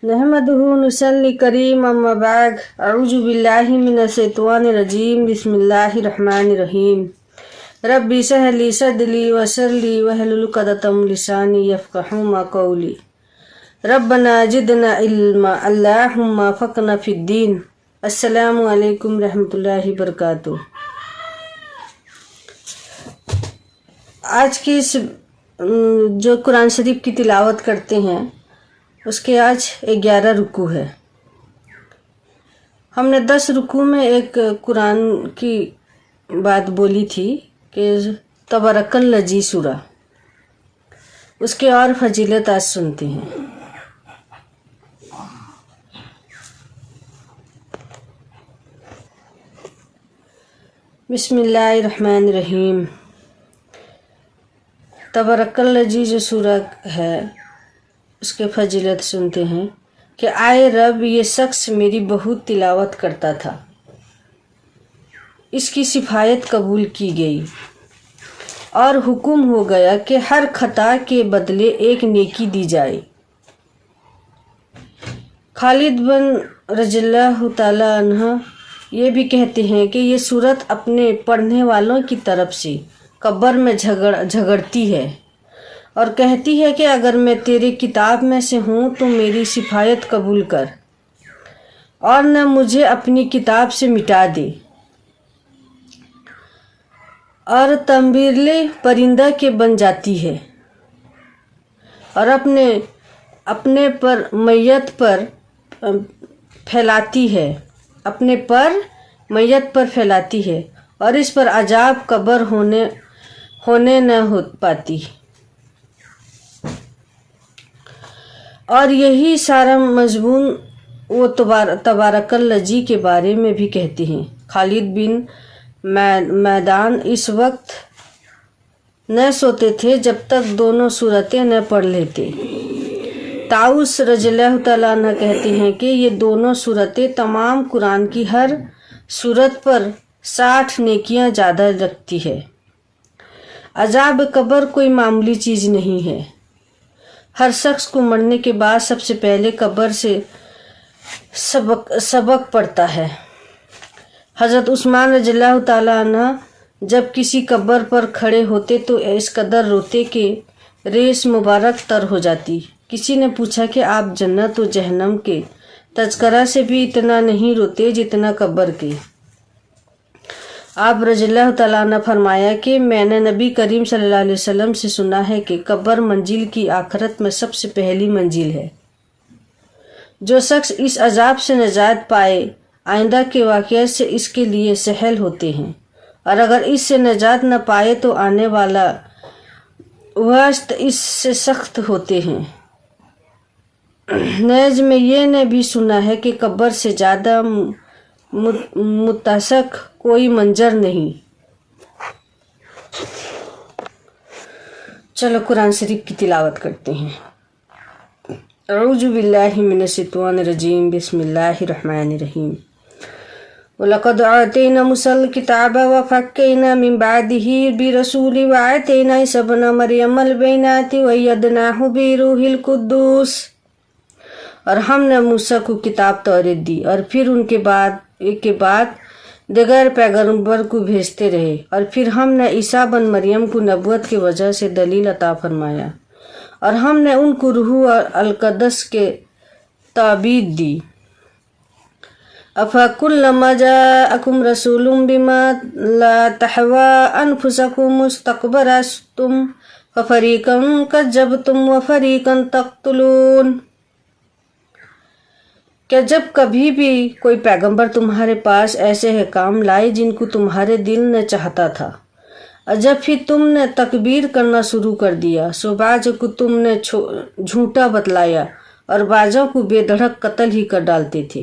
नहमदुहु नुसल्ली करीम अम्मा बाद अऊज़ु बिल्लाहि मिनश्शैतानिर रजीम बिस्मिल्लाहिर रहमानिर रहीम रब्बि इश्रह ली सदरी वयस्सिर ली वहलुल उक़दतम मिन लिसानी यफ़क़हू मा क़ौली रब्बना ज़िदना इल्मा अल्लाहुम्मा फ़क़्ना फ़िद्दीन। अस्सलामु अलैकुम रहमतुल्लाहि बरकातुहू। आज की इस जो कुरान शरीफ की तिलावत करते हैं उसके आज 11 रुकू है। हमने 10 रुकू में एक कुरान की बात बोली थी कि तबरकल लजी सूरा, उसके और फजीलत आज सुनते हैं। बिस्मिल्लाहिर्रहमानिर्रहीम। तबरकल लजी जो सूरा है उसके फजीलत सुनते हैं कि आए रब, ये शख्स मेरी बहुत तिलावत करता था, इसकी सिफायत कबूल की गई और हुक्म हो गया कि हर खता के बदले एक नेकी दी जाए। खालिद बिन रज़ियल्लाहु ताला अन्हु ये भी कहते हैं कि ये सूरत अपने पढ़ने वालों की तरफ से कब्र में झगड़ती है और कहती है कि अगर मैं तेरे किताब में से हूँ तो मेरी सिफायत कबूल कर और न मुझे अपनी किताब से मिटा दे। और तंबीरले परिंदा के बन जाती है और अपने पर मैयत पर फैलाती है, अपने पर मैयत पर फैलाती है और इस पर अजाब कब्र होने न हो पाती। और यही सारा मजमून वो तबारकल लजी के बारे में भी कहते हैं। खालिद बिन मैदान इस वक्त न सोते थे जब तक दोनों सूरतें न पढ़ लेते। ताउस रज़ियल्लाहु ताला अन्हु कहते हैं कि ये दोनों सूरतें तमाम कुरान की हर सूरत पर 60 नेकियां ज़्यादा रखती है। अजाब कब्र कोई मामूली चीज़ नहीं है। हर शख्स को मरने के बाद सबसे पहले कब्र से सबक पड़ता है। हज़रत उस्मान रज़ियल्लाहु ताला अन्हु जब किसी कब्र पर खड़े होते तो इस कदर रोते कि रेस मुबारक तर हो जाती। किसी ने पूछा कि आप जन्नत और जहन्नम के तज़किरा से भी इतना नहीं रोते जितना कब्र के। आप रज़ियल्लाहु ताला अन्हु फरमाया कि मैंने नबी करीम सल्लल्लाहु अलैहि वसल्लम से सुना है कि कब्र मंजिल की आखिरत में सबसे पहली मंजिल है। जो शख्स इस अजाब से निजात पाए आइंदा के वाक़िया से इसके लिए सहल होते हैं और अगर इससे निजात न पाए तो आने वाला वक्त इससे सख्त होते हैं। नेज़ में ये ने भी सुना है कि कब्र से ज़्यादा मुतासक कोई मंजर नहीं। चलो कुरान शरीफ की तिलावत करते हैं। अऊज़ु बिल्लाहि मिनश्शैतानिर रजीम बिस्मिल्लाहिर रहमानिर रहीम। वलक़द आतैना मूसल किताब व फ़क्कैना मिन बादिही बिरसूलि व आतैना ईसा इब्न मरियमल बैनाति व अय्यदनाहु बिरूहिल कुद्दूस। और हमने मूसा को किताब तौरेत दी और फिर उनके बाद दिगर पैगंबर को भेजते रहे और फिर हमने ईसा बन मरियम को नबूवत की वजह से दलील अता फरमाया और हमने उनको रूह और अलकदस के ताबीद दी। अफ़कुल्लमा जाअकुम रसूलुम बिमा ला तहवा अनफुसकुम मुस्तकबरतुम फफरीकन कज़्ज़बतुम व फरीकन तक़्तुलून। क्या जब कभी भी कोई पैगंबर तुम्हारे पास ऐसे है काम लाए जिनको तुम्हारे दिल ने चाहता था और जब फिर तुमने तकबीर करना शुरू कर दिया सो बाज़ों को तुमने झूठा बतलाया और बाज़ों को बेधड़क कत्ल ही कर डालते थे।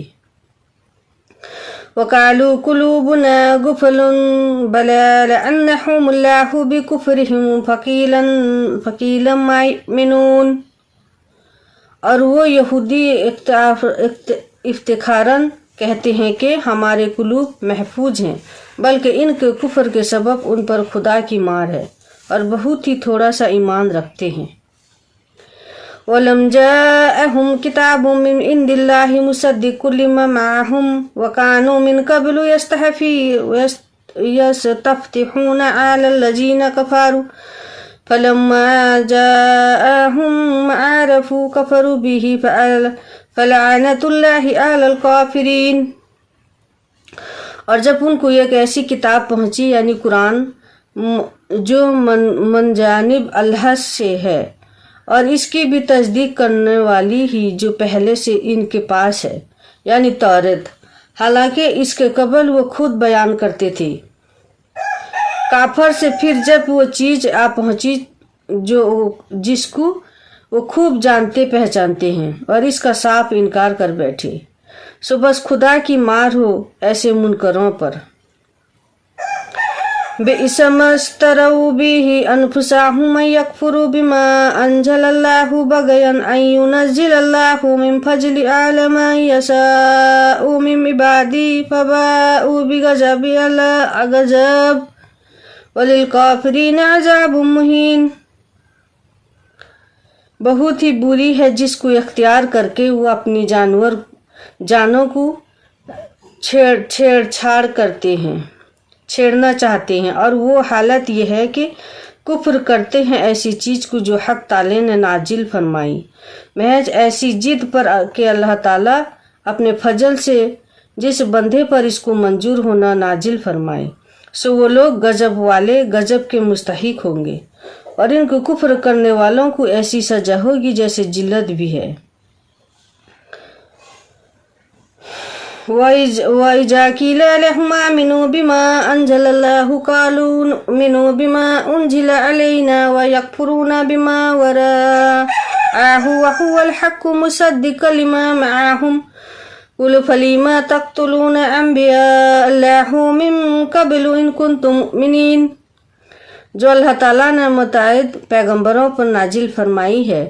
वक़ालू कुलूबुना गुफलुन बला लअन्नहुमुल्लाहु बिकुफ्रिहिम फ़क़ीलन मा युमिनून। और वो यहूदी इफ्तिखारन कहते हैं कि हमारे कुलूब महफूज हैं, बल्कि इनके कुफ्र के सबब उन पर खुदा की मार है और बहुत ही थोड़ा सा ईमान रखते हैं। वलम जाअहुम किताबुम मिन इंदिल्लाहि मुसद्दिकुल लिमा माअहुम व कानू मिन क़ब्लु यस्तफ्तिहूना अलल्लज़ीना कफ़रू फलम्मा जाअहुम मा अरफू कफ़रू बिही फलअनतुल्लाहि अलल काफ़िरीन। और जब उनको एक ऐसी किताब पहुंची यानी कुरान जो मनजानिब अल्लाह से है और इसकी भी तस्दीक करने वाली ही जो पहले से इनके पास है यानी तौरात, हालांकि इसके कबल वो खुद बयान करते थे काफर से, फिर जब वो चीज़ आ पहुंची जिसको वो खूब जानते पहचानते हैं और इसका साफ इनकार कर बैठे, सो बस खुदा की मार हो ऐसे मुनकरों पर। बिइसमस्तरऊ बिही अनफुसाहुम मन यकफुरु बिमा अंजलल्लाहु बगयन अन युनज्जिलल्लाहु मिन फजलि अला मा यशाउ मिन इबादी फबाउ बिगज़बि अला गज़ब वलिल काफिरीन अज़ाबुम मुहीन। बहुत ही बुरी है जिसको इख्तियार करके वो अपनी जानों को छेड़छाड़ करते हैं, छेड़ना चाहते हैं, और वो हालत ये है कि कुफ्र करते हैं ऐसी चीज़ को जो हक ताले ने नाजिल फरमाई, महज ऐसी जिद पर कि अल्लाह ताला अपने फजल से जिस बंदे पर इसको मंजूर होना नाजिल फरमाए, सो वो लोग गजब वाले गजब के मुस्तहिक होंगे और इनको कुफ्र करने वालों को ऐसी सजा होगी जैसे जिल्लत भी है। वइज़ा क़ील लहुम आमिनू बिमा अंज़लल्लाहु क़ालू नु'मिनु बिमा उन्ज़िला अलैना व यकफ़ुरूना बिमा वराअहु व हुवल हक़्क़ु मुसद्दिक़न लिमा मअहुम क़ुल फलिमा तक़्तुलूना अंबिया अल्लाहु मिन क़ब्लु इन कुन्तुम मुमिनीन। जो अल्लाह ताला ने मुतायद पैगंबरों पर नाजिल फरमाई है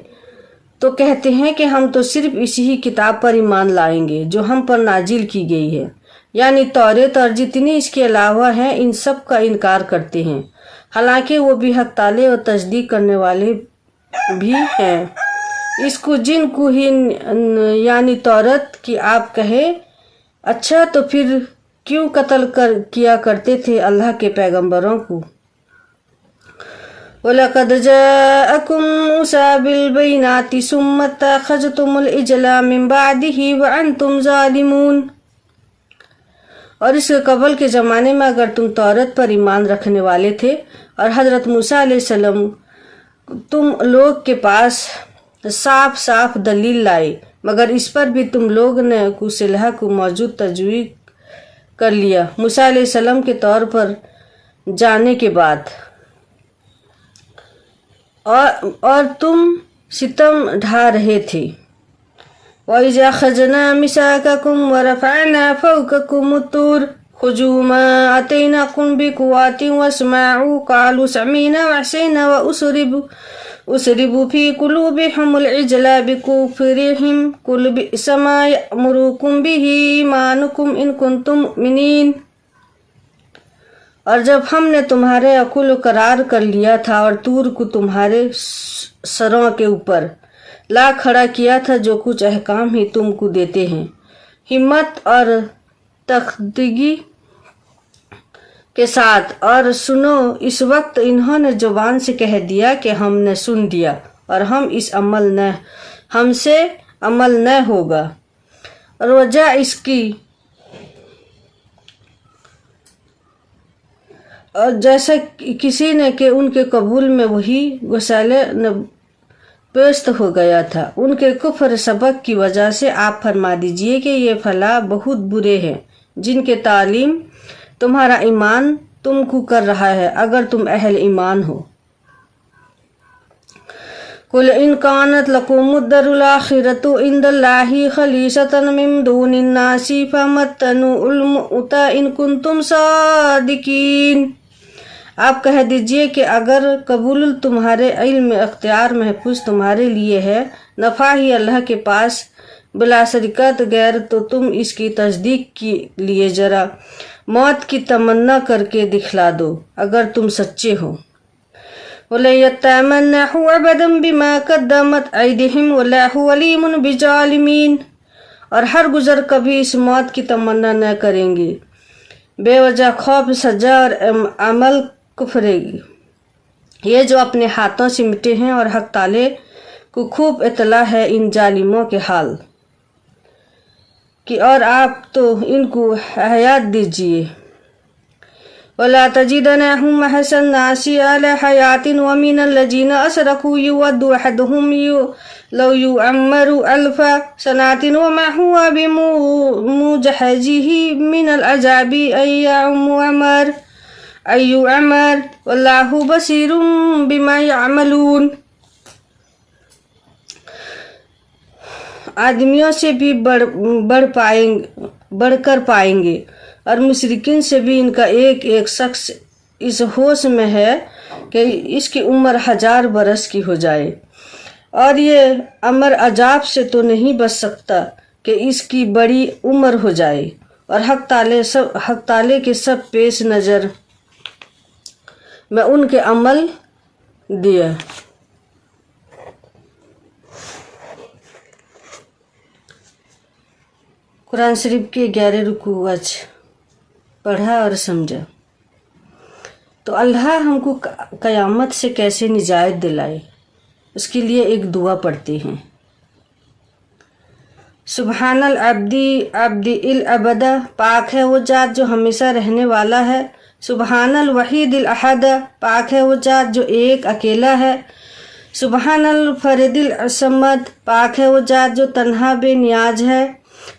तो कहते हैं कि हम तो सिर्फ इसी ही किताब पर ईमान लाएंगे जो हम पर नाजिल की गई है, यानी तौरात, और जितनी इसके अलावा हैं इन सब का इनकार करते हैं, हालांकि वो भी हक ताले और तस्दीक करने वाले भी हैं। इसको जिनको ही यानी तौरात की आप कहे, अच्छा तो फिर क्यों कत्ल किया करते थे अल्लाह के पैगंबरों को। वलक़द जाअकुम मूसा बिलबयिनाति सुम्मा इत्तख़ज़्तुमुल इजला मिन बअदिही व अंतुम ज़ालिमून। और इसके कबल के ज़माने में अगर तुम तौरात पर ईमान रखने वाले थे और हज़रत मूसा अलैहिस्सलाम तुम लोग के पास साफ साफ दलील लाए, मगर इस पर भी तुम लोग ने कुसलह को मौजूद तजवीज़ कर लिया मूसा अलैहिस्सलाम के तौर पर जाने के बाद, और तुम सितम ढा रहे थे। वइज़ा अख़ज़ना मिसाककुम व रफ़अना फ़ौक़कुमुत तूर ख़ुज़ू मा आतैनाकुम बिक़ुव्वतिन वस्मअू क़ालू समिअना व असैना व उसरिबू फ़ी क़ुलूबिहिमुल इजला बिकुफ़्रिहिम क़ुल बि'सा मा यअमुरुकुम बिही ईमानुकुम इन कुन्तुम मुमिनीन। और जब हमने तुम्हारे अकुल करार कर लिया था और तूर को तुम्हारे सरों के ऊपर ला खड़ा किया था, जो कुछ अहकाम ही तुमको देते हैं हिम्मत और तख्दगी के साथ, और सुनो इस वक्त इन्होंने जुबान से कह दिया कि हमने सुन दिया और हमसे अमल न होगा, और वजह इसकी और जैसा किसी ने कि उनके कबूल में वही गुस्साले न पेस्त हो गया था उनके कुफ्र सबक की वजह से, आप फरमा दीजिए कि ये फला बहुत बुरे हैं जिनके तालीम तुम्हारा ईमान तुमको कर रहा है अगर तुम अहल ईमान हो। कुल इन कानत लकुमुद्दरुल आखिरतु इंदल्लाहि खलीसतन मिन दूनिन नासी फमत्तनुल मुता इन कुंतुम सादिकीन। आप कह दीजिए कि अगर कबूल तुम्हारे इल्म अख्तियार महफूज तुम्हारे लिए है, नफ़ा ही अल्लाह के पास बिला शरीकत गैर, तो तुम इसकी तस्दीक के लिए ज़रा मौत की तमन्ना करके दिखला दो अगर तुम सच्चे हो। وَلَيَتَّمَنَّهُ أَبَدًا بِمَا قَدَّمَتْ أَيْدِهِمْ وَاللَّهُ عَلِيمٌ بِالظَّالِمِينَ۔ اور ہر گزر کبھی اس موت کی تمنا نہ کریں گے، بے وجہ خوف سزا اور عمل کفرے گی، یہ جو اپنے ہاتھوں سے مٹے ہیں، اور حق تعالی کو خوب اطلاع ہے ان ظالموں کے حال کی، اور آپ تو ان کو حیات دیجیے۔ وَلَا تَجِدَنَّهُمْ أَحْسَنَ النَّاسِ عَلَى حَيَاةٍ وَمِنَ الَّذِينَ أَشْرَكُوا يَوَدُّ أَحَدُهُمْ لَوْ يُعَمَّرُ أَلْفَ سَنَةٍ وَمَا هُوَ بِمُزَحْزِحِهِ مِنَ الْعَذَابِ أَن يُعَمَّرَ وَاللَّهُ بَصِيرٌ بِمَا يَعْمَلُونَ۔ آدمیوں سے بھی بڑھ کر پائیں گے، اور مشرکین سے بھی ان کا ایک ایک شخص اس ہوش میں ہے کہ اس کی عمر 1000 برس کی ہو جائے، اور یہ امر عذاب سے تو نہیں بچ سکتا کہ اس کی بڑی عمر ہو جائے، اور حق تعالی کے سب پیش نظر میں ان کے عمل دیا۔ قرآن شریف کے 11 رکوع پڑھا اور سمجھا۔ تو اللہ ہم کو قیامت سے کیسے نجات دلائے، اس کے لیے ایک دعا پڑھتے ہیں۔ سبحان العبد الابد، پاک ہے وہ ذات جو ہمیشہ رہنے والا ہے۔ سبحان الوحید الاحد، پاک ہے وہ ذات جو ایک اکیلا ہے۔ سبحان الفرد الصمد، پاک ہے وہ ذات جو تنہا بے نیاز ہے۔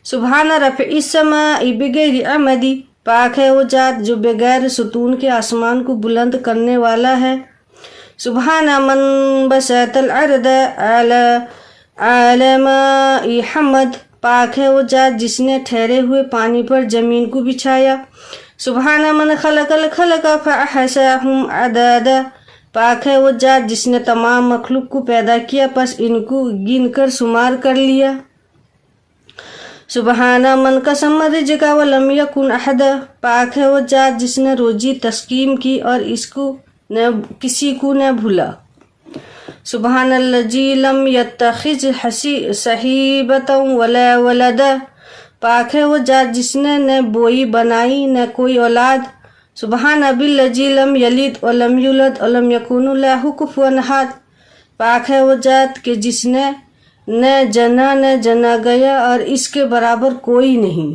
سبحان رفیع السماء بغیر عمد، پاک ہے وہ ذات جو بغیر ستون کے آسمان کو بلند کرنے والا ہے۔ سبحان من بسط الارض علی ماء حمد، پاک ہے وہ ذات جس نے ٹھہرے ہوئے پانی پر زمین کو بچھایا۔ سبحان من خلق الخلق فاحصاهم عددا، پاک ہے وہ ذات جس نے تمام مخلوق کو پیدا کیا پس ان کو گن کر شمار کر لیا۔ سبحان من قسم الرزق ولم یکن احد، پاک ہے وہ ذات جس نے روزی تقسیم کی اور اس کو کسی کو نہ بھولا۔ سبحان الذی لم یتخذ صاحبۃ ولا ولدا، پاک ہے وہ ذات جس نے نہ بوئی بنائی نہ کوئی اولاد۔ سبحان الذی لم یلد ولم یولد ولم یکن لہ کفوا احد، پاک ہے وہ ذات کہ جس نے نہ جنا نہ جنا گیا اور اس کے برابر کوئی نہیں۔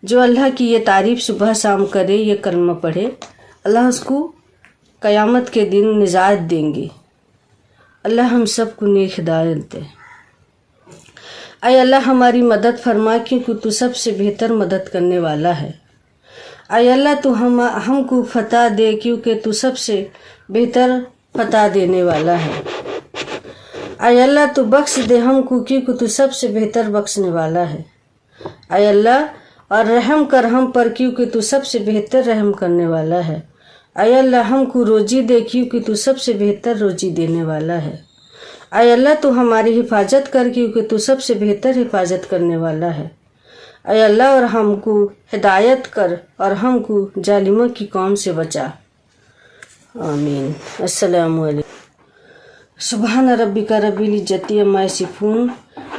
جو اللہ کی یہ تعریف صبح شام کرے، یہ کلمہ پڑھے، اللہ اس کو قیامت کے دن نجات دیں گے۔ اللہ ہم سب کو نیک ہدایت دے۔ اے اللہ ہماری مدد فرما کیونکہ تو سب سے بہتر مدد کرنے والا ہے۔ اے اللہ تو ہم کو فتح دے کیونکہ تو سب سے بہتر فتح دینے والا ہے۔ اے اللہ تو بخش دے ہم کو کیونکہ تو سب سے بہتر بخشنے والا ہے۔ اے اللہ اور رحم کر ہم پر کیونکہ تو سب سے بہتر رحم کرنے والا ہے۔ اے اللہ ہم کو روزی دے کیونکہ تو سب سے بہتر روزی دینے والا ہے۔ اے اللہ تو ہماری حفاظت کر کیونکہ تو سب سے بہتر حفاظت کرنے والا ہے۔ اے اللہ اور ہم کو ہدایت کر اور ہم کو ظالموں کی قوم سے بچا۔ آمین۔ السلام علیکم۔ سبحان ربک رب العزۃ عما یصفون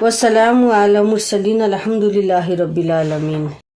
وسلام علی المرسلین الحمد للہ رب العالمین۔